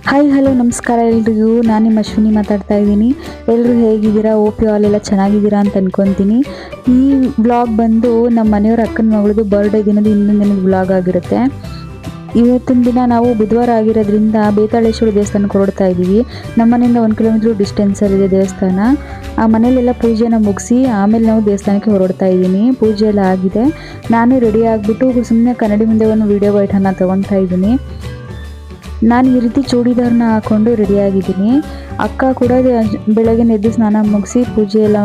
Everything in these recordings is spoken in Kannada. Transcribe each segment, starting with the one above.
ಹಾಯ್ ಹಲೋ ನಮಸ್ಕಾರ ಎಲ್ರಿಗೂ. ನಾನು ನಿಮ್ಮ ಅಶ್ವಿನಿ ಮಾತಾಡ್ತಾ ಇದ್ದೀನಿ. ಎಲ್ಲರೂ ಹೇಗಿದ್ದೀರಾ? ಓಪಿ ಎಲ್ಲ ಚೆನ್ನಾಗಿದ್ದೀರಾ ಅಂತ ಅನ್ಕೊತೀನಿ. ಈ ವ್ಲಾಗ್ ಬಂದು ನಮ್ಮ ಮನೆಯವರ ಅಕ್ಕನ ಮಗಳದು ಬರ್ಡೇ ದಿನದ ಇನ್ನೊಂದು ದಿನದ ವ್ಲಾಗ್ ಆಗಿರುತ್ತೆ. ಇವತ್ತಿನ ದಿನ ನಾವು ಬುಧವಾರ ಆಗಿರೋದ್ರಿಂದ ಬೇತಾಳೇಶ್ವರ ದೇವಸ್ಥಾನಕ್ಕೆ ಹೊರಡ್ತಾ ಇದ್ದೀವಿ. ನಮ್ಮ ಮನೆಯಿಂದ 1 ಕಿಲೋಮೀಟ್ರ್ ಡಿಸ್ಟೆನ್ಸಲ್ಲಿದೆ ದೇವಸ್ಥಾನ. ಆ ಮನೆಯಲ್ಲೆಲ್ಲ ಪೂಜೆನ ಮುಗಿಸಿ ಆಮೇಲೆ ನಾವು ದೇವಸ್ಥಾನಕ್ಕೆ ಹೊರಡ್ತಾ ಇದ್ದೀನಿ. ಪೂಜೆ ಎಲ್ಲ ಆಗಿದೆ. ನಾನು ರೆಡಿ ಆಗಿಬಿಟ್ಟು ಸುಮ್ಮನೆ ಕನ್ನಡಿ ಮುಂದೆ ಒಂದು ವೀಡಿಯೋ ಬೈಟನ್ನು ತೊಗೊತಾ ಇದ್ದೀನಿ. ನಾನು ಈ ರೀತಿ ಚೂಡಿದಾರನ್ನ ಹಾಕ್ಕೊಂಡು ರೆಡಿಯಾಗಿದ್ದೀನಿ. ಅಕ್ಕ ಕೂಡ ಬೆಳಗ್ಗೆ ಎದ್ದು ಸ್ನಾನ ಮುಗಿಸಿ ಪೂಜೆ ಎಲ್ಲ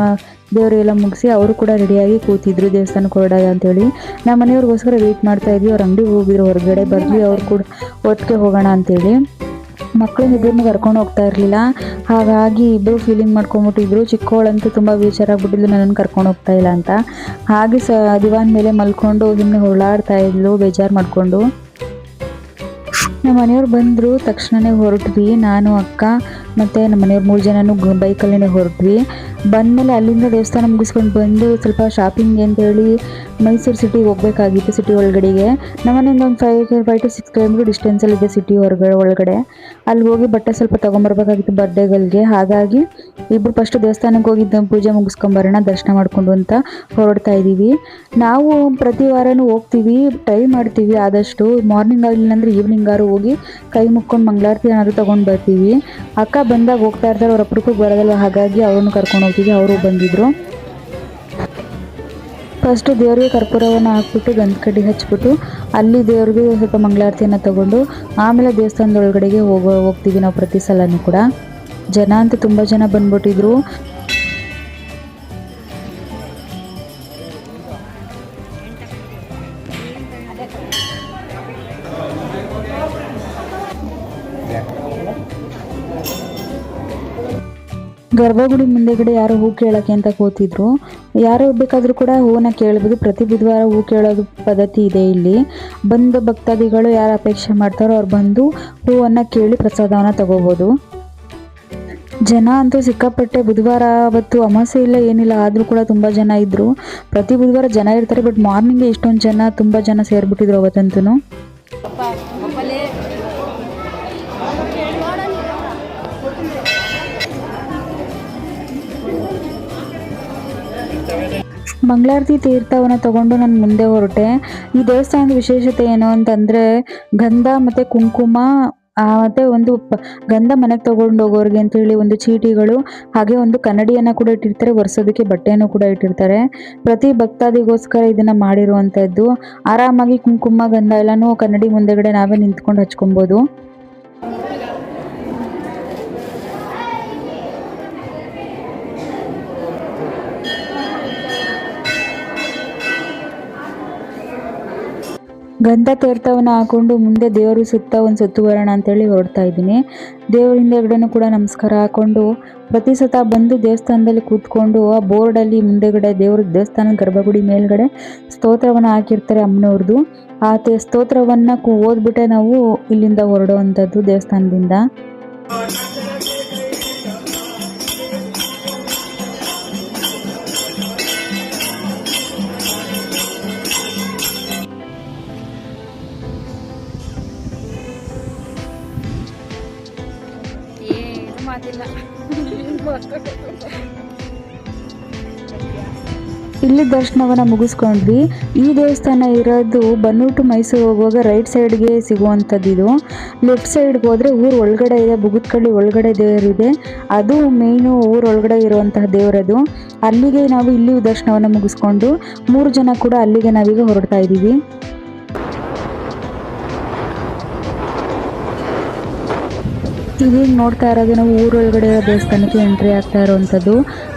ದೇವರೆಲ್ಲ ಮುಗಿಸಿ ಅವರು ಕೂಡ ರೆಡಿಯಾಗಿ ಕೂತಿದ್ರು ದೇವಸ್ಥಾನಕ್ಕೆ ಹೊರಡೋದು ಅಂತೇಳಿ. ನಮ್ಮ ಮನೆಯವ್ರಿಗೋಸ್ಕರ ವೆಯ್ಟ್ ಮಾಡ್ತಾಯಿದ್ವಿ. ಅವ್ರು ಅಂಗಡಿಗೆ ಹೋಗಿದ್ರು, ಹೊರಗಡೆ ಬರಲಿ ಅವ್ರು ಕೂಡ ಒಟ್ಟಿಗೆ ಹೋಗೋಣ ಅಂತೇಳಿ. ಮಕ್ಕಳನ್ನ ಇಬ್ಬರನ್ನ ಕರ್ಕೊಂಡು ಹೋಗ್ತಾ ಇರಲಿಲ್ಲ, ಹಾಗಾಗಿ ಇಬ್ಬರು ಫೀಲಿಂಗ್ ಮಾಡ್ಕೊಂಬಿಟ್ಟಿದ್ರು. ಚಿಕ್ಕವಳಂತೂ ತುಂಬ ಬೇಜಾರಾಗ್ಬಿಟ್ಟಿದ್ಲು ನನ್ನನ್ನು ಕರ್ಕೊಂಡು ಹೋಗ್ತಾ ಇಲ್ಲ ಅಂತ. ಹಾಗೆ ದಿವಾನ್ ಮೇಲೆ ಮಲ್ಕೊಂಡು ಸುಮ್ಮನೆ ಹೊರಳಾಡ್ತಾ ಇದ್ಲು ಬೇಜಾರು ಮಾಡಿಕೊಂಡು. ನಮ್ಮ ಮನೆಯವ್ರು ಬಂದರು ತಕ್ಷಣವೇ ಹೊರಟ್ವಿ. ನಾನು ಅಕ್ಕ ಮತ್ತು ನಮ್ಮ ಮನೆಯವ್ರು 3 ಜನನೂ ಬೈಕಲ್ಲೇ ಹೊರಟ್ವಿ. ಬಂದಮೇಲೆ ಅಲ್ಲಿಂದ ದೇವಸ್ಥಾನ ಮುಗಿಸ್ಕೊಂಡು ಬಂದು ಸ್ವಲ್ಪ ಶಾಪಿಂಗ್ ಅಂತೇಳಿ ಮೈಸೂರು ಸಿಟಿಗೆ ಹೋಗಬೇಕಾಗಿತ್ತು, ಸಿಟಿ ಒಳಗಡೆಗೆ. ನಮ್ಮ ಮನೆಯಿಂದ ಒಂದು 5 to 6 ಕಿಲೋಮೀಟ್ರ್ ಡಿಸ್ಟೆನ್ಸಲ್ಲಿದೆ ಸಿಟಿ ಒಳಗಡೆ. ಅಲ್ಲಿ ಹೋಗಿ ಬಟ್ಟೆ ಸ್ವಲ್ಪ ತೊಗೊಂಬರ್ಬೇಕಾಗಿತ್ತು ಬರ್ಡೇಗಳಿಗೆ. ಹಾಗಾಗಿ ಇಬ್ಬರು ಫಸ್ಟ್ ದೇವಸ್ಥಾನಕ್ಕೆ ಹೋಗಿದ್ದು ಪೂಜೆ ಮುಗಿಸ್ಕೊಂಬರೋಣ ದರ್ಶನ ಮಾಡಿಕೊಂಡು ಅಂತ ಹೊರಡ್ತಾ ಇದ್ದೀವಿ. ನಾವು ಪ್ರತಿ ವಾರನೂ ಹೋಗ್ತೀವಿ, ಟ್ರೈ ಮಾಡ್ತೀವಿ ಆದಷ್ಟು. ಮಾರ್ನಿಂಗ್ ಆಗಲಿಲ್ಲ ಅಂದರೆ ಈವ್ನಿಂಗಾರು ಹೋಗಿ ಕೈ ಮುಕ್ಕೊಂಡು ಮಂಗಳಾರತಿ ಏನಾದರೂ ತೊಗೊಂಡು ಬರ್ತೀವಿ. ಅಕ್ಕ ಬಂದಾಗ ಹೋಗ್ತಾ ಇರ್ತಾರೆ, ಅವ್ರ ಅಪರೂಪಕ್ಕೆ ಬರೋದಲ್ವ, ಹಾಗಾಗಿ ಅವ್ರನ್ನು ಕರ್ಕೊಂಡು ಹೋಗ್ತೀವಿ. ಅವರು ಬಂದಿದ್ದರು. ಫಸ್ಟು ದೇವರಿಗೆ ಕರ್ಪೂರವನ್ನು ಹಾಕ್ಬಿಟ್ಟು ಗಂಧ ಕಡ್ಡಿ ಹಚ್ಬಿಟ್ಟು ಅಲ್ಲಿ ದೇವ್ರಿಗೆ ಸ್ವಲ್ಪ ಮಂಗಳಾರತಿಯನ್ನು ತಗೊಂಡು ಆಮೇಲೆ ದೇವಸ್ಥಾನದೊಳಗಡೆಗೆ ಹೋಗ್ತೀವಿ ನಾವು ಪ್ರತಿ ಸಲನೂ ಕೂಡ. ಜನ ಅಂತೂ ತುಂಬ ಜನ ಬಂದ್ಬಿಟ್ಟಿದ್ರು. ಗರ್ಭಗುಡಿ ಮುಂದೆಗಡೆ ಯಾರೋ ಹೂ ಕೇಳೋಕ್ಕೆ ಅಂತ ಕೂತಿದ್ರು. ಯಾರೋ ಬೇಕಾದರೂ ಕೂಡ ಹೂವನ್ನ ಕೇಳ್ಬೋದು. ಪ್ರತಿ ಬುಧವಾರ ಹೂ ಕೇಳೋದು ಪದ್ಧತಿ ಇದೆ ಇಲ್ಲಿ. ಬಂದ ಭಕ್ತಾದಿಗಳು ಯಾರು ಅಪೇಕ್ಷೆ ಮಾಡ್ತಾರೋ ಅವ್ರು ಬಂದು ಹೂವನ್ನು ಕೇಳಿ ಪ್ರಸಾದವನ್ನು ತಗೋಬೋದು. ಜನ ಅಂತೂ ಸಿಕ್ಕಾಪಟ್ಟೆ. ಬುಧವಾರ ಅವತ್ತು ಅಮಾವಾಸ್ಯೆ ಇಲ್ಲ ಏನಿಲ್ಲ, ಆದರೂ ಕೂಡ ತುಂಬ ಜನ ಇದ್ದರು. ಪ್ರತಿ ಬುಧವಾರ ಜನ ಇರ್ತಾರೆ, ಬಟ್ ಮಾರ್ನಿಂಗ್ಗೆ ಇಷ್ಟೊಂದು ಜನ ತುಂಬ ಜನ ಸೇರಿಬಿಟ್ಟಿದ್ರು ಅವತ್ತಂತೂ. ಮಂಗಳಾರತಿ ತೀರ್ಥವನ್ನು ತಗೊಂಡು ನಾನು ಮುಂದೆ ಹೊರಟೆ. ಈ ದೇವಸ್ಥಾನದ ವಿಶೇಷತೆ ಏನು ಅಂತಂದರೆ ಗಂಧ ಮತ್ತು ಕುಂಕುಮ ಮತ್ತು ಒಂದು ಗಂಧ ಮನೆಗೆ ತೊಗೊಂಡು ಹೋಗೋರಿಗೆ ಅಂತೇಳಿ ಒಂದು ಚೀಟಿಗಳು, ಹಾಗೆ ಒಂದು ಕನ್ನಡಿಯನ್ನು ಕೂಡ ಇಟ್ಟಿರ್ತಾರೆ, ಒರೆಸೋದಕ್ಕೆ ಬಟ್ಟೆಯನ್ನು ಕೂಡ ಇಟ್ಟಿರ್ತಾರೆ. ಪ್ರತಿ ಭಕ್ತಾದಿಗೋಸ್ಕರ ಇದನ್ನು ಮಾಡಿರುವಂಥದ್ದು. ಆರಾಮಾಗಿ ಕುಂಕುಮ ಗಂಧ ಎಲ್ಲನೂ ಕನ್ನಡಿ ಮುಂದೆಗಡೆ ನಾವೇ ನಿಂತ್ಕೊಂಡು ಹಚ್ಕೊಬೋದು. ಗಂಧ ತೀರ್ಥವನ್ನು ಹಾಕ್ಕೊಂಡು ಮುಂದೆ ದೇವರು ಸುತ್ತ ಒಂದು ಸುತ್ತು ಬರೋಣ ಅಂತೇಳಿ ಹೊರಡ್ತಾ ಇದ್ದೀನಿ. ದೇವ್ರ ಹಿಂದೆಗಡೆನೂ ಕೂಡ ನಮಸ್ಕಾರ ಹಾಕ್ಕೊಂಡು ಪ್ರತಿ ಸತ ಬಂದು ದೇವಸ್ಥಾನದಲ್ಲಿ ಕೂತ್ಕೊಂಡು ಆ ಬೋರ್ಡಲ್ಲಿ ಮುಂದೆಗಡೆ ದೇವಸ್ಥಾನದ ಗರ್ಭಗುಡಿ ಮೇಲ್ಗಡೆ ಸ್ತೋತ್ರವನ್ನು ಹಾಕಿರ್ತಾರೆ ಅಮ್ಮನವ್ರದ್ದು. ಆ ಸ್ತೋತ್ರವನ್ನು ಓದ್ಬಿಟ್ಟೆ ನಾವು ಇಲ್ಲಿಂದ ಹೊರಡುವಂಥದ್ದು ದೇವಸ್ಥಾನದಿಂದ. ಇಲ್ಲಿ ದರ್ಶನವನ್ನು ಮುಗಿಸ್ಕೊಂಡ್ವಿ. ಈ ದೇವಸ್ಥಾನ ಇರೋದು ಬನ್ನೂರು ಟು ಮೈಸೂರು ಹೋಗುವಾಗ ರೈಟ್ ಸೈಡ್ಗೆ ಸಿಗುವಂಥದ್ದು. ಇದು ಲೆಫ್ಟ್ ಸೈಡ್ಗೆ ಹೋದರೆ ಊರು ಒಳಗಡೆ ಇದೆ, ಬುಗುತ್ಕಳ್ಳಿ ಒಳಗಡೆ ದೇವರಿದೆ. ಅದು ಮೇಯ್ನು ಊರು ಒಳಗಡೆ ಇರುವಂತಹ ದೇವರದು. ಅಲ್ಲಿಗೆ ನಾವು ಇಲ್ಲಿ ದರ್ಶನವನ್ನು ಮುಗಿಸ್ಕೊಂಡು 3 ಜನ ಕೂಡ ಅಲ್ಲಿಗೆ ನಾವೀಗ ಹೊರಡ್ತಾ ಇದ್ದೀವಿ. ಇದೀಗ ನೋಡ್ತಾ ಇರೋದು ನಾವು ಊರೊಳಗಡೆ ಇರೋ ದೇವಸ್ಥಾನಕ್ಕೆ ಎಂಟ್ರಿ ಆಗ್ತಾ ಇರೋವಂಥದ್ದು.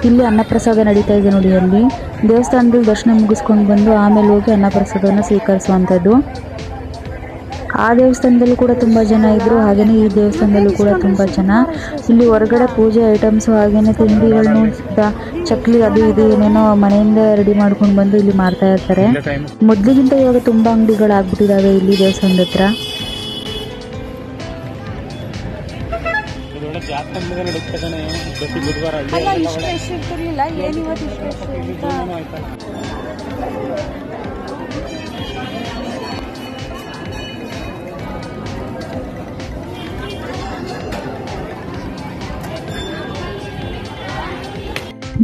ಇಲ್ಲಿ ಅನ್ನಪ್ರಸಾದ ನಡೀತಾ ಇದೆ ನೋಡಿ. ಅಲ್ಲಿ ದೇವಸ್ಥಾನದಲ್ಲಿ ದರ್ಶನ ಮುಗಿಸ್ಕೊಂಡು ಬಂದು ಆಮೇಲೆ ಹೋಗಿ ಅನ್ನಪ್ರಸಾದವನ್ನು ಸ್ವೀಕರಿಸುವಂಥದ್ದು. ಆ ದೇವಸ್ಥಾನದಲ್ಲೂ ಕೂಡ ತುಂಬ ಜನ ಇದ್ದರು, ಹಾಗೆಯೇ ಈ ದೇವಸ್ಥಾನದಲ್ಲೂ ಕೂಡ ತುಂಬ ಜನ. ಇಲ್ಲಿ ಹೊರಗಡೆ ಪೂಜೆ ಐಟಮ್ಸು ಹಾಗೆಯೇ ತಿಂಡಿಗಳನ್ನು ಚಕ್ಲಿ ಅದು ಇದು ಏನೇನೋ ಮನೆಯಿಂದ ರೆಡಿ ಮಾಡ್ಕೊಂಡು ಬಂದು ಇಲ್ಲಿ ಮಾರ್ತಾ ಇರ್ತಾರೆ. ಮೊದಲಿಗಿಂತ ಇವಾಗ ತುಂಬ ಅಂಗಡಿಗಳಾಗ್ಬಿಟ್ಟಿದ್ದಾವೆ ಇಲ್ಲಿ ದೇವಸ್ಥಾನದ ಹತ್ರ. ಪ್ರತಿ ಬುಧವಾರ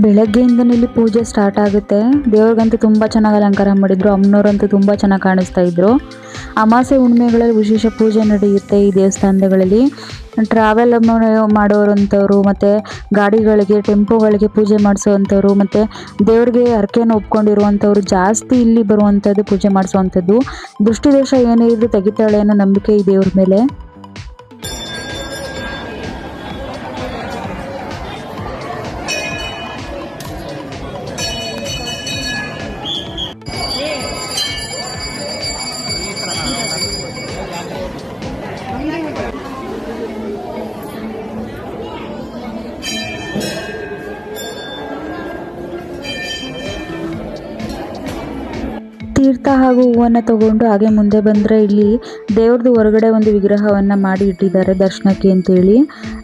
ಬೆಳಗ್ಗೆಯಿಂದನೇ ಇಲ್ಲಿ ಪೂಜೆ ಸ್ಟಾರ್ಟ್ ಆಗುತ್ತೆ. ದೇವ್ರಿಗಂತೂ ತುಂಬ ಚೆನ್ನಾಗಿ ಅಲಂಕಾರ ಮಾಡಿದ್ರು. ಅಮ್ಮನವರಂತೂ ತುಂಬ ಚೆನ್ನಾಗಿ ಕಾಣಿಸ್ತಾ ಇದ್ರು. ಅಮಾಸೆ ಹುಣ್ಣಿಮೆಗಳಲ್ಲಿ ವಿಶೇಷ ಪೂಜೆ ನಡೆಯುತ್ತೆ ಈ ದೇವಸ್ಥಾನಗಳಲ್ಲಿ. ಟ್ರಾವೆಲ್ ಮಾಡೋರಂಥವ್ರು ಮತ್ತು ಗಾಡಿಗಳಿಗೆ ಟೆಂಪೋಗಳಿಗೆ ಪೂಜೆ ಮಾಡಿಸೋವಂಥವ್ರು ಮತ್ತು ದೇವ್ರಿಗೆ ಹರಕೆಯನ್ನು ಒಪ್ಕೊಂಡಿರುವಂಥವ್ರು ಜಾಸ್ತಿ ಇಲ್ಲಿ ಬರುವಂಥದ್ದು, ಪೂಜೆ ಮಾಡಿಸೋವಂಥದ್ದು. ದೃಷ್ಟಿದೋಷ ಏನೇ ಇದ್ರೂ ತೆಗಿತಾಳೆ ಅನ್ನೋ ನಂಬಿಕೆ ಈ ದೇವ್ರ ಮೇಲೆ. ತೀರ್ಥ ಹಾಗೂ ಹೂವನ್ನು ತಗೊಂಡು ಹಾಗೆ ಮುಂದೆ ಬಂದರೆ ಇಲ್ಲಿ ದೇವ್ರದ್ದು ಹೊರಗಡೆ ಒಂದು ವಿಗ್ರಹವನ್ನು ಮಾಡಿ ಇಟ್ಟಿದ್ದಾರೆ ದರ್ಶನಕ್ಕೆ ಅಂತೇಳಿ.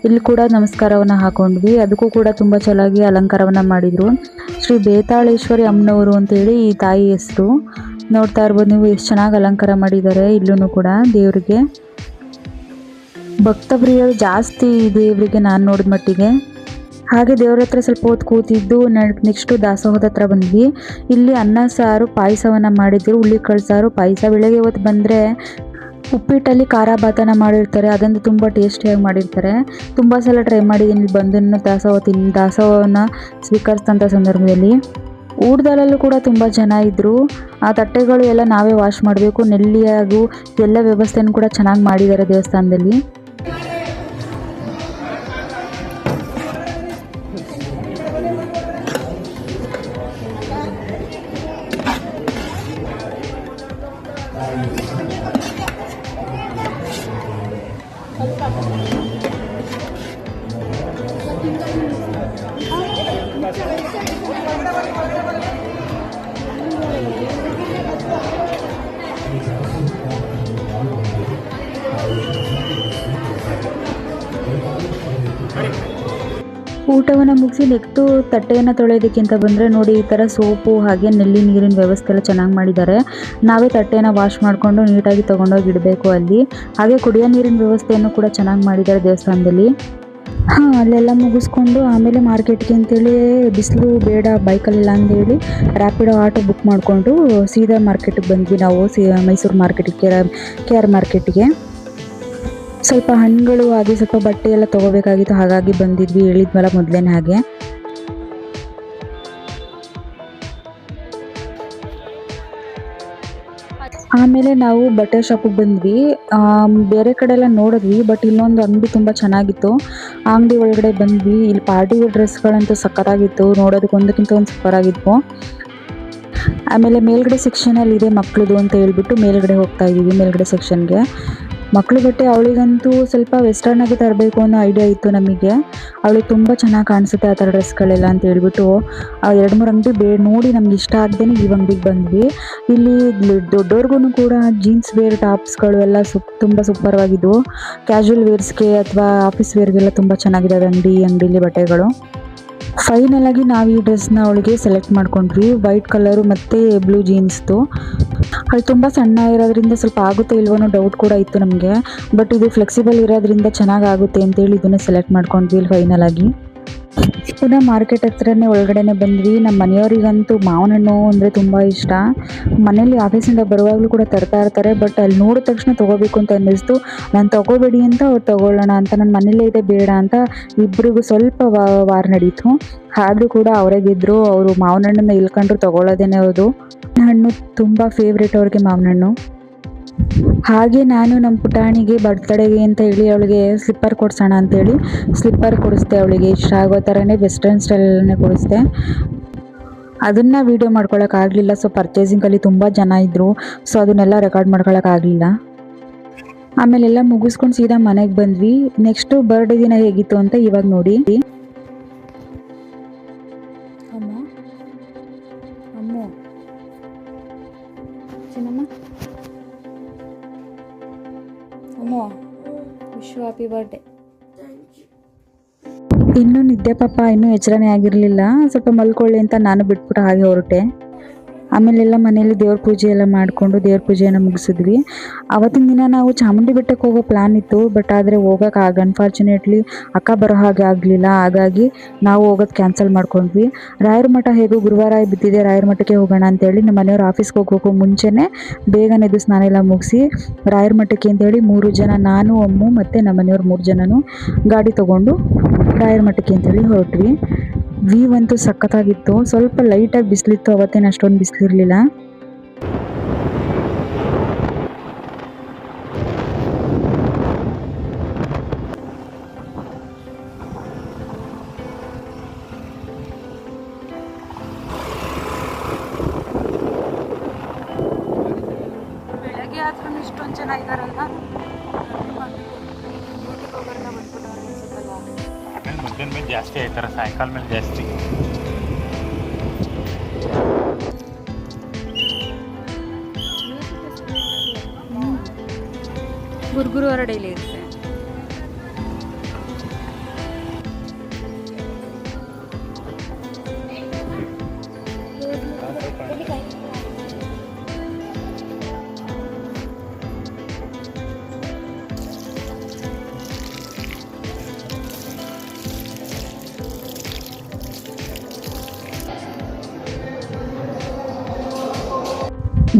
ಇಲ್ಲಿ ಕೂಡ ನಮಸ್ಕಾರವನ್ನು ಹಾಕೊಂಡ್ವಿ. ಅದಕ್ಕೂ ಕೂಡ ತುಂಬ ಚೆನ್ನಾಗಿ ಅಲಂಕಾರವನ್ನು ಮಾಡಿದರು. ಶ್ರೀ ಬೇತಾಳೇಶ್ವರಿ ಅಮ್ಮನವರು ಅಂತೇಳಿ ಈ ತಾಯಿ ಹೆಸರು. ನೋಡ್ತಾ ಇರ್ಬೋದು ನೀವು ಎಷ್ಟು ಚೆನ್ನಾಗಿ ಅಲಂಕಾರ ಮಾಡಿದ್ದಾರೆ. ಇಲ್ಲೂ ಕೂಡ ದೇವರಿಗೆ ಭಕ್ತ ಪ್ರಿಯರು ಜಾಸ್ತಿ ದೇವರಿಗೆ ನಾನು ನೋಡಿದ ಮಟ್ಟಿಗೆ. ಹಾಗೆ ದೇವ್ರ ಹತ್ರ ಸ್ವಲ್ಪ ಹೊತ್ತು ಕೂತಿದ್ದು ನೆಕ್ಸ್ಟು ದಾಸೋಹದ ಹತ್ರ ಬಂದ್ವಿ. ಇಲ್ಲಿ ಅನ್ನ ಸಾರು ಪಾಯಸವನ್ನು ಮಾಡಿದ್ರು. ಹುಳಿ ಕಳ್ಸಾರು ಪಾಯಸ. ಬೆಳಗ್ಗೆ ಹೊತ್ತು ಬಂದರೆ ಉಪ್ಪಿಟ್ಟಲ್ಲಿ ಖಾರ ಭಾತನ ಮಾಡಿರ್ತಾರೆ. ಅದಂತೂ ತುಂಬ ಟೇಸ್ಟಿಯಾಗಿ ಮಾಡಿರ್ತಾರೆ. ತುಂಬ ಸಲ ಟ್ರೈ ಮಾಡಿದ್ದೀನಿ ಇಲ್ಲಿ ಬಂದು ದಾಸೋಹವನ್ನು ಸ್ವೀಕರಿಸಿದಂಥ ಸಂದರ್ಭದಲ್ಲಿ. ಊಟದಲ್ಲೂ ಕೂಡ ತುಂಬ ಜನ ಇದ್ದರು. ಆ ತಟ್ಟೆಗಳು ಎಲ್ಲ ನಾವೇ ವಾಶ್ ಮಾಡಬೇಕು. ನೆಲ್ಲಿ ಹಾಗೂ ಎಲ್ಲ ವ್ಯವಸ್ಥೆನೂ ಕೂಡ ಚೆನ್ನಾಗಿ ಮಾಡಿದ್ದಾರೆ ದೇವಸ್ಥಾನದಲ್ಲಿ. ಊಟವನ್ನು ಮುಗಿಸಿ ನೆಕ್ಸ್ಟು ತಟ್ಟೆಯನ್ನು ತೊಳೆಯೋದಕ್ಕಿಂತ ಬಂದರೆ ನೋಡಿ ಈ ಥರ ಸೋಪು ಹಾಗೆ ನೆಲ್ಲಿ ನೀರಿನ ವ್ಯವಸ್ಥೆ ಎಲ್ಲ ಚೆನ್ನಾಗಿ ಮಾಡಿದ್ದಾರೆ. ನಾವೇ ತಟ್ಟೆನ ವಾಶ್ ಮಾಡಿಕೊಂಡು ನೀಟಾಗಿ ತೊಗೊಂಡೋಗಿ ಇಡಬೇಕು ಅಲ್ಲಿ. ಹಾಗೆ ಕುಡಿಯೋ ನೀರಿನ ವ್ಯವಸ್ಥೆಯನ್ನು ಕೂಡ ಚೆನ್ನಾಗಿ ಮಾಡಿದ್ದಾರೆ ದೇವಸ್ಥಾನದಲ್ಲಿ. ಅಲ್ಲೆಲ್ಲ ಮುಗಿಸ್ಕೊಂಡು ಆಮೇಲೆ ಮಾರ್ಕೆಟ್ಗೆ ಅಂತೇಳಿ ಬಿಸಿಲು ಬೇಡ ಬೈಕಲ್ಲಿಲ್ಲ ಅಂತೇಳಿ ರ್ಯಾಪಿಡೋ ಆಟೋ ಬುಕ್ ಮಾಡಿಕೊಂಡು ಸೀದಾ ಮಾರ್ಕೆಟಿಗೆ ಬಂದ್ವಿ ನಾವು. ಮೈಸೂರು ಮಾರ್ಕೆಟಿಗೆ, KR ಮಾರ್ಕೆಟಿಗೆ. ಸ್ವಲ್ಪ ಹಣ್ಣುಗಳು ಹಾಗೆ ಸ್ವಲ್ಪ ಬಟ್ಟೆ ಎಲ್ಲ ತೊಗೋಬೇಕಾಗಿತ್ತು, ಹಾಗಾಗಿ ಬಂದಿದ್ವಿ. ಹೇಳಿದ್ವಲ್ಲ ಮೊದಲೇನೆ ಹಾಗೆ. ಆಮೇಲೆ ನಾವು ಬಟ್ಟೆ ಶಾಪಿಗೆ ಬಂದ್ವಿ. ಬೇರೆ ಕಡೆ ಎಲ್ಲ ನೋಡಿದ್ವಿ, ಬಟ್ ಇಲ್ಲೊಂದು ಅಂಗಡಿ ತುಂಬ ಚೆನ್ನಾಗಿತ್ತು. ಆ ಅಂಗಡಿ ಒಳಗಡೆ ಬಂದ್ವಿ. ಇಲ್ಲಿ ಪಾರ್ಟಿ ಡ್ರೆಸ್ಗಳಂತೂ ಸಕ್ಕತ್ತಾಗಿತ್ತು. ನೋಡೋದಕ್ಕೆ ಒಂದಕ್ಕಿಂತ ಒಂದು ಸೂಪರಾಗಿತ್ತು. ಆಮೇಲೆ ಮೇಲ್ಗಡೆ ಸೆಕ್ಷನಲ್ಲಿ ಇದೆ ಮಕ್ಕಳದು ಅಂತ ಹೇಳ್ಬಿಟ್ಟು ಮೇಲ್ಗಡೆ ಹೋಗ್ತಾ ಇದ್ದೀವಿ. ಮೇಲ್ಗಡೆ ಸೆಕ್ಷನ್ಗೆ ಮಕ್ಕಳು ಬಟ್ಟೆ. ಅವಳಿಗಂತೂ ಸ್ವಲ್ಪ ವೆಸ್ಟರ್ನಾಗಿ ತರಬೇಕು ಅನ್ನೋ ಐಡಿಯಾ ಇತ್ತು ನಮಗೆ. ಅವಳಿಗೆ ತುಂಬ ಚೆನ್ನಾಗಿ ಕಾಣಿಸುತ್ತೆ ಆ ಥರ ಡ್ರೆಸ್ಗಳೆಲ್ಲ ಅಂತ ಹೇಳ್ಬಿಟ್ಟು 2-3 ಅಂಗಡಿ ನೋಡಿ ನಮ್ಗೆ ಇಷ್ಟ ಆಗದೇನೆ ಈ ಅಂಗಡಿಗೆ ಬಂದ್ವಿ. ಇಲ್ಲಿ ದೊಡ್ಡವ್ರಿಗೂ ಕೂಡ ಜೀನ್ಸ್ ವೇರ್ ಟಾಪ್ಸ್ಗಳು ಎಲ್ಲ ತುಂಬ ಸೂಪರ್ವಾಗಿದ್ವು. ಕ್ಯಾಶುವಲ್ ವೇರ್ಸ್ಗೆ ಅಥವಾ ಆಫೀಸ್ ವೇರ್ಗೆಲ್ಲ ತುಂಬ ಚೆನ್ನಾಗಿದೆ ಅಂಗಡಿಲಿ ಬಟ್ಟೆಗಳು. ಫೈನಲ್ ಆಗಿ ನಾವು ಈ ಡ್ರೆಸ್ನ ಅವಳಿಗೆ ಸೆಲೆಕ್ಟ್ ಮಾಡ್ಕೊಂಡ್ವಿ. ವೈಟ್ ಕಲರು ಮತ್ತು ಬ್ಲೂ ಜೀನ್ಸ್ದು. ಅದು ತುಂಬ ಸಣ್ಣ ಇರೋದ್ರಿಂದ ಸ್ವಲ್ಪ ಆಗುತ್ತೆ ಇಲ್ವೋ ಅನ್ನೋ ಡೌಟ್ ಕೂಡ ಇತ್ತು ನಮಗೆ. ಬಟ್ ಇದು ಫ್ಲೆಕ್ಸಿಬಲ್ ಇರೋದ್ರಿಂದ ಚೆನ್ನಾಗಾಗುತ್ತೆ ಅಂತೇಳಿ ಇದನ್ನೇ ಸೆಲೆಕ್ಟ್ ಮಾಡ್ಕೊಂಡ್ವಿ ಇಲ್ಲಿ ಫೈನಲ್ ಆಗಿ. ಪುನಃ ಮಾರ್ಕೆಟ್ ಹತ್ರನೇ ಒಳಗಡೆನೆ ಬಂದ್ವಿ. ನಮ್ಮ ಮನೆಯವರಿಗಂತೂ ಮಾವಿನ ಹಣ್ಣು ಅಂದರೆ ತುಂಬ ಇಷ್ಟ. ಮನೇಲಿ ಆಫೀಸಿಂದ ಬರುವಾಗಲೂ ಕೂಡ ತರ್ತಾ ಇರ್ತಾರೆ. ಬಟ್ ಅಲ್ಲಿ ನೋಡಿದ ತಕ್ಷಣ ತೊಗೋಬೇಕು ಅಂತ ಅನ್ನಿಸ್ತು. ನಾನು ತೊಗೋಬೇಡಿ ಅಂತ ಅವ್ರು ತೊಗೊಳ್ಳೋಣ ಅಂತ, ನನ್ನ ಮನೇಲೇ ಇದೆ ಬೇಡ ಅಂತ ಇಬ್ಬರಿಗೂ ಸ್ವಲ್ಪ ವಾರ ನಡೀತು. ಆದರೂ ಕೂಡ ಅವರೇ ಗೆದ್ದರು. ಅವರು ಮಾವಿನ ಹಣ್ಣನ್ನು ಇಲ್ಕೊಂಡ್ರು ತೊಗೊಳ್ಳೋದೇನೆ. ಅದು ಹಣ್ಣು ತುಂಬ ಫೇವ್ರೇಟ್ ಅವ್ರಿಗೆ ಮಾವಿನ ಹಣ್ಣು. ಹಾಗೆ ನಾನು ನಮ್ಮ ಪುಟಾಣಿಗೆ ಬರ್ತ್ಡೇಗೆ ಅಂತ ಹೇಳಿ ಅವಳಿಗೆ ಸ್ಲಿಪ್ಪರ್ ಕೊಡ್ಸೋಣ ಅಂತೇಳಿ ಸ್ಲಿಪ್ಪರ್ ಕೊಡಿಸ್ದೆ. ಅವಳಿಗೆ ಇಷ್ಟ ಆಗೋ ಥರನೇ ವೆಸ್ಟರ್ನ್ ಸ್ಟೈಲನ್ನೇ ಕೊಡಿಸ್ದೆ. ಅದನ್ನು ವೀಡಿಯೋ ಮಾಡ್ಕೊಳಕ್ಕಾಗಲಿಲ್ಲ. ಸೊ ಪರ್ಚೇಸಿಂಗಲ್ಲಿ ತುಂಬ ಜನ ಇದ್ದರು. ಸೊ ಅದನ್ನೆಲ್ಲ ರೆಕಾರ್ಡ್ ಮಾಡ್ಕೊಳಕ್ಕಾಗಲಿಲ್ಲ. ಆಮೇಲೆ ಎಲ್ಲ ಮುಗಿಸ್ಕೊಂಡು ಸೀದಾ ಮನೆಗೆ ಬಂದ್ವಿ. ನೆಕ್ಸ್ಟು ಬರ್ಡೇ ದಿನ ಹೇಗಿತ್ತು ಅಂತ ಇವಾಗ ನೋಡಿ. Happy birthday. ಇನ್ನೂ ನಿದ್ದೆ ಪಾಪ ಇನ್ನೂ ಎಚ್ಚರನೇ ಆಗಿರಲಿಲ್ಲ. ಸ್ವಲ್ಪ ಮಲ್ಕೊಳ್ಳಿ ಅಂತ ನಾನು ಬಿಟ್ಬಿಟ್ಟು ಹಾಗೆ ಹೊರಟೆ. ಆಮೇಲೆಲ್ಲ ಮನೇಲಿ ದೇವ್ರ ಪೂಜೆ ಎಲ್ಲ ಮಾಡಿಕೊಂಡು ದೇವ್ರ ಪೂಜೆಯನ್ನು ಮುಗಿಸಿದ್ವಿ. ಅವತ್ತಿನ ದಿನ ನಾವು ಚಾಮುಂಡಿ ಬೆಟ್ಟಕ್ಕೆ ಹೋಗೋ ಪ್ಲ್ಯಾನ್ ಇತ್ತು, ಬಟ್ ಆದರೆ ಹೋಗೋಕೆ ಅನ್ಫಾರ್ಚುನೇಟ್ಲಿ ಅಕ್ಕ ಬರೋ ಹಾಗೆ ಆಗಲಿಲ್ಲ. ಹಾಗಾಗಿ ನಾವು ಹೋಗೋದು ಕ್ಯಾನ್ಸಲ್ ಮಾಡ್ಕೊಂಡ್ವಿ. ರಾಯರ ಮಠ ಹೇಗೂ ಗುರುವಾರ ಬಿದ್ದಿದೆ, ರಾಯರ ಮಠಕ್ಕೆ ಹೋಗೋಣ ಅಂತೇಳಿ ನಮ್ಮ ಮನೆಯವ್ರು ಆಫೀಸ್ಗೆ ಹೋಗೋಕ್ಕೂ ಮುಂಚೆನೇ ಬೇಗನೆ ಎದ್ದು ಸ್ನಾನ ಎಲ್ಲ ಮುಗಿಸಿ ರಾಯರ ಮಠಕ್ಕೆ ಅಂತೇಳಿ 3 ಜನ, ನಾನು, ಅಮ್ಮು ಮತ್ತು ನಮ್ಮ ಮನೆಯವ್ರು 3 ಜನನೂ ಗಾಡಿ ತೊಗೊಂಡು ರಾಯರ ಮಠಕ್ಕೆ ಅಂತೇಳಿ ಹೊರಟ್ವಿ. ವ್ಯೂ ಅಂತೂ ಸಖತ್ತಾಗಿತ್ತು. ಸ್ವಲ್ಪ ಲೈಟಾಗಿ ಬಿಸಿಲಿತ್ತು, ಅವತ್ತೇನು ಅಷ್ಟೊಂದು ಬಿಸಿಲಿರಲಿಲ್ಲ. ಬೆಳಗ್ಗೆ ಆದ್ರೂ ಇಷ್ಟೊಂದು ಜನ ಇದ್ದಾರಲ್ಲ. ಮಧ್ಯಾಹ್ನ ಮೇಲೆ ಜಾಸ್ತಿ ಆಯ್ತಾರೆ, ಸಾಯಂಕಾಲ ಮೇಲೆ ಜಾಸ್ತಿ. ಗುರುವಾರ ಡೈಲಿ ಇರುತ್ತೆ.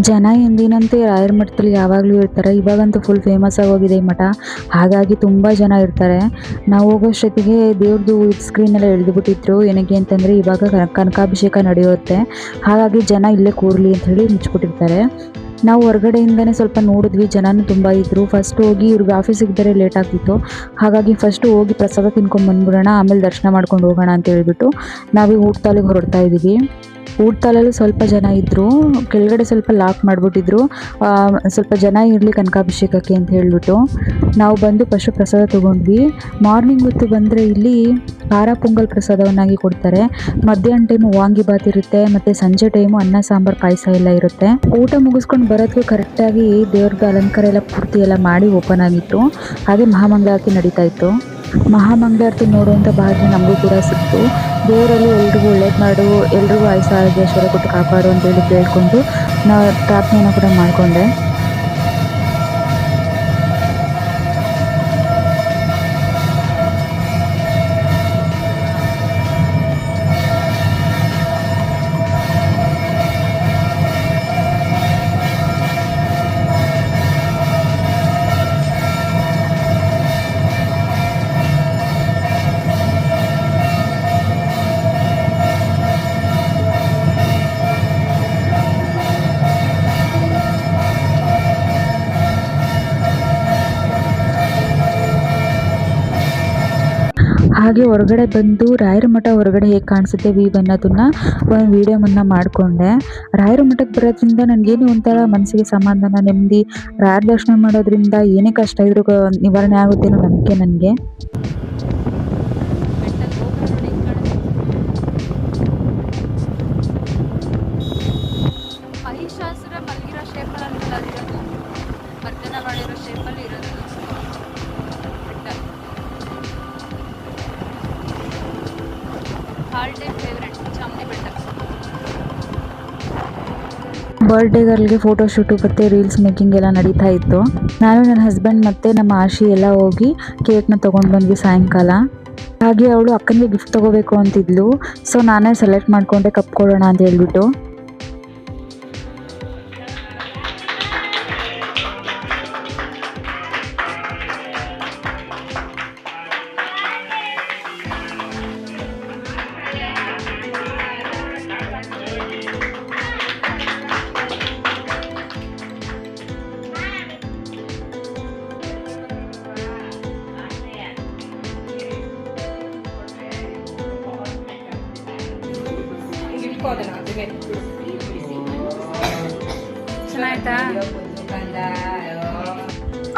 ಜನ ಎಂದಿನಂತೆ ರಾಯರ ಮಠದಲ್ಲಿ ಯಾವಾಗಲೂ ಇರ್ತಾರೆ. ಇವಾಗಂತೂ ಫುಲ್ ಫೇಮಸ್ ಆಗೋಗಿದೆ ಈ ಮಠ, ಹಾಗಾಗಿ ತುಂಬ ಜನ ಇರ್ತಾರೆ. ನಾವು ಹೋಗೋಷ್ಟೊತ್ತಿಗೆ ದೇವ್ರದ್ದು ಸ್ಕ್ರೀನೆಲ್ಲ ಎಳೆದುಬಿಟ್ಟಿದ್ರು. ಏನಕ್ಕೆ ಅಂತಂದರೆ ಇವಾಗ ಕನಕಾಭಿಷೇಕ ನಡೆಯುತ್ತೆ, ಹಾಗಾಗಿ ಜನ ಇಲ್ಲೇ ಕೂರಲಿ ಅಂತ ಹೇಳಿ ಮುಚ್ಚಿಬಿಟ್ಟಿರ್ತಾರೆ. ನಾವು ಹೊರಗಡೆಯಿಂದನೇ ಸ್ವಲ್ಪ ನೋಡಿದ್ವಿ, ಜನನೂ ತುಂಬ ಇದ್ದರು. ಫಸ್ಟ್ ಹೋಗಿ ಇವ್ರಿಗೆ ಆಫೀಸಿಗೆ ಬೇರೆ ಲೇಟ್ ಆಗ್ತಿತ್ತು, ಹಾಗಾಗಿ ಫಸ್ಟು ಹೋಗಿ ಪ್ರಸಾದ ತಿನ್ಕೊಂಡು ಬಂದ್ಬಿಡೋಣ, ಆಮೇಲೆ ದರ್ಶನ ಮಾಡ್ಕೊಂಡು ಹೋಗೋಣ ಅಂತ ಹೇಳ್ಬಿಟ್ಟು ನಾವೀಗ ಊಟತಾಲಿಗೆ ಹೊರಡ್ತಾ ಇದ್ದೀವಿ. ಊಟತಾಲಲ್ಲೂ ಸ್ವಲ್ಪ ಜನ ಇದ್ದರು, ಕೆಳಗಡೆ ಸ್ವಲ್ಪ ಲಾಕ್ ಮಾಡಿಬಿಟ್ಟಿದ್ರು, ಸ್ವಲ್ಪ ಜನ ಇರಲಿ ಕನಕಾಭಿಷೇಕಕ್ಕೆ ಅಂತ ಹೇಳಿಬಿಟ್ಟು. ನಾವು ಬಂದು ಫಸ್ಟು ಪ್ರಸಾದ ತೊಗೊಂಡ್ವಿ. ಮಾರ್ನಿಂಗ್ ಹೊತ್ತು ಬಂದರೆ ಇಲ್ಲಿ ಖಾರ ಪೊಂಗಲ್ ಪ್ರಸಾದವನ್ನಾಗಿ ಕೊಡ್ತಾರೆ. ಮಧ್ಯಾಹ್ನ ಟೈಮು ವಾಂಗಿಬಾತ್ ಇರುತ್ತೆ, ಮತ್ತು ಸಂಜೆ ಟೈಮು ಅನ್ನ ಸಾಂಬಾರು ಪಾಯಸ ಎಲ್ಲ ಇರುತ್ತೆ. ಊಟ ಮುಗಿಸ್ಕೊಂಡು ಬರೋದಕ್ಕೆ ಕರೆಕ್ಟಾಗಿ ದೇವ್ರದ್ದು ಅಲಂಕಾರ ಎಲ್ಲ ಪೂರ್ತಿ ಎಲ್ಲ ಮಾಡಿ ಓಪನ್ ಆಗಿತ್ತು. ಹಾಗೆ ಮಹಾಮಂಗಳಾರತಿ ನಡೀತಾ ಇತ್ತು. ಮಹಾಮಂಗಳಾರತಿ ನೋಡುವಂಥ ಭಾಗ್ಯ ನಮಗೂ ಕೂಡ ಸಿಕ್ತು. ದೇವರಲ್ಲಿ ಎಲ್ರಿಗೂ ಒಳ್ಳೇದು ಮಾಡು, ಎಲ್ರಿಗೂ ಆಯುಷ್ಯ ಆರೋಗ್ಯ ಐಶ್ವರ್ಯ ಕೊಟ್ಟು ಕಾಪಾಡು ಅಂತೇಳಿ ಕೇಳಿಕೊಂಡು ನಾವು ಪ್ರಾರ್ಥನೆಯನ್ನು ಕೂಡ ಮಾಡಿಕೊಂಡೆ. ಹಾಗೆ ಹೊರಗಡೆ ಬಂದು ರಾಯರ ಮಠ ಹೊರಗಡೆ ಹೇಗೆ ಕಾಣಿಸುತ್ತೆ ವ್ಯೂ ಅನ್ನೋದನ್ನು ಒಂದು ವೀಡಿಯೋವನ್ನು ಮಾಡಿಕೊಂಡೆ. ರಾಯರ ಮಠಕ್ಕೆ ಬರೋದ್ರಿಂದ ನನಗೇನು ಒಂಥರ ಮನಸ್ಸಿಗೆ ಸಮಾಧಾನ, ನೆಮ್ಮದಿ. ರಾಯರ ದರ್ಶನ ಮಾಡೋದ್ರಿಂದ ಏನೇ ಕಷ್ಟ ಇದ್ರೂ ನಿವಾರಣೆ ಆಗುತ್ತೆ ಅನ್ನೋ ನಂಬಿಕೆ ನನಗೆ. ಮಹಿಷಾಸುರ ಮಲಗಿರೋ ಶೇಪಲ್ಲಿ ಇರೋದು, ಮರ್ದನ ಮಾಡಿರೋ ಶೇಪಲ್ಲಿ ಇರೋದು ಬೆಟ್ಟ. ಆಲ್ ಟೈಮ್ ಫೇವ್ರೆಟ್ ಚಾಮುಂಡಿ ಬೆಟ್ಟ. ಬರ್ಡೇ ಗರ್ಲ್ಗೆ ಫೋಟೋಶೂಟು ಮತ್ತು ರೀಲ್ಸ್ ಮೇಕಿಂಗ್ ಎಲ್ಲ ನಡೀತಾ ಇತ್ತು. ನಾನು, ನನ್ನ ಹಸ್ಬೆಂಡ್ ಮತ್ತು ನಮ್ಮ ಆಶಿ ಎಲ್ಲ ಹೋಗಿ ಕೇಕ್ನ ತೊಗೊಂಡು ಬಂದ್ವಿ ಸಾಯಂಕಾಲ. ಹಾಗೆ ಅವಳು ಅಕ್ಕನಿಗೆ ಗಿಫ್ಟ್ ತೊಗೋಬೇಕು ಅಂತಿದ್ಲು, ಸೊ ನಾನೇ ಸೆಲೆಕ್ಟ್ ಮಾಡಿಕೊಂಡೆ ಕಪ್ ಕೊಡೋಣ ಅಂತ ಹೇಳ್ಬಿಟ್ಟು. ಚೆನ್ನಾಯ್ತಾ?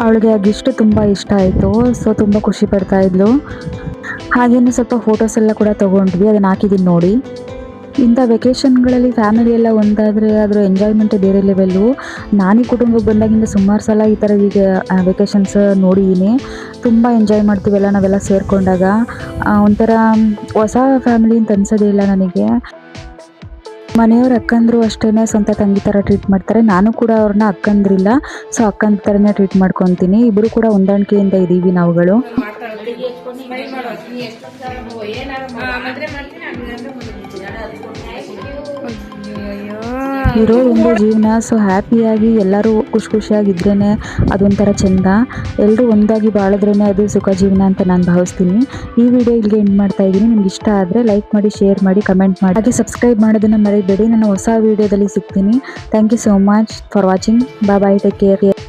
ಅವಳಿಗೆ ಆ ಗಿಫ್ಟ್ ತುಂಬ ಇಷ್ಟ ಆಯಿತು, ಸೊ ತುಂಬ ಖುಷಿ ಪಡ್ತಾ ಇದ್ಲು. ಹಾಗೇನು ಸ್ವಲ್ಪ ಫೋಟೋಸ್ ಎಲ್ಲ ಕೂಡ ತೊಗೊಂಡ್ವಿ, ಅದನ್ನು ಹಾಕಿದ್ದೀನಿ ನೋಡಿ. ಇಂಥ ವೆಕೇಷನ್ಗಳಲ್ಲಿ ಫ್ಯಾಮಿಲಿ ಎಲ್ಲ ಒಂದಾದರೆ ಅದರ ಎಂಜಾಯ್ಮೆಂಟೇ ಬೇರೆ ಲೆವೆಲ್ಲು. ನಾನೀ ಕುಟುಂಬಕ್ಕೆ ಬಂದಾಗಿಂದ ಸುಮಾರು ಸಲ ಈ ಥರ ಈಗ ವೆಕೇಷನ್ಸ್ ನೋಡಿದ್ದೀನಿ. ತುಂಬ ಎಂಜಾಯ್ ಮಾಡ್ತೀವಲ್ಲ ನಾವೆಲ್ಲ ಸೇರಿಕೊಂಡಾಗ. ಒಂಥರ ಹೊಸ ಫ್ಯಾಮಿಲಿ ಅಂತ ಅನ್ಸೋದೇ ಇಲ್ಲ ನನಗೆ. ಮನೆಯವ್ರ ಅಕ್ಕಂದ್ರು ಅಷ್ಟೇ ಸ್ವಂತ ತಂಗಿ ಥರ ಟ್ರೀಟ್ ಮಾಡ್ತಾರೆ. ನಾನು ಕೂಡ ಅವ್ರನ್ನ ಅಕ್ಕಂದ್ರಿಲ್ಲ, ಸೊ ಅಕ್ಕನ ಥರನೇ ಟ್ರೀಟ್ ಮಾಡ್ಕೊತೀನಿ. ಇಬ್ಬರು ಕೂಡ ಹೊಂದಾಣಿಕೆಯಿಂದ ಇದ್ದೀವಿ ನಾವುಗಳು. ಇರೋದೊಂದೇ ಜೀವನ, ಸೊ ಹ್ಯಾಪಿಯಾಗಿ ಎಲ್ಲರೂ ಖುಷಿಯಾಗಿದ್ರೇ ಅದೊಂಥರ ಚೆಂದ. ಎಲ್ಲರೂ ಒಂದಾಗಿ ಬಾಳಿದ್ರೇ ಅದು ಸುಖ ಜೀವನ ಅಂತ ನಾನು ಭಾವಿಸ್ತೀನಿ. ಈ ವಿಡಿಯೋ ಇಲ್ಲಿಗೆ ಎಂಡ್ ಮಾಡ್ತಾ ಇದ್ದೀನಿ. ನಿಮ್ಗೆ ಇಷ್ಟ ಆದರೆ ಲೈಕ್ ಮಾಡಿ, ಶೇರ್ ಮಾಡಿ, ಕಮೆಂಟ್ ಮಾಡಿ, ಹಾಗೆ ಸಬ್ಸ್ಕ್ರೈಬ್ ಮಾಡೋದನ್ನು ಮರಿಬೇಡಿ. ನಾನು ಹೊಸ ವಿಡಿಯೋದಲ್ಲಿ ಸಿಗ್ತೀನಿ. Thank you so much for watching. Bye, take care.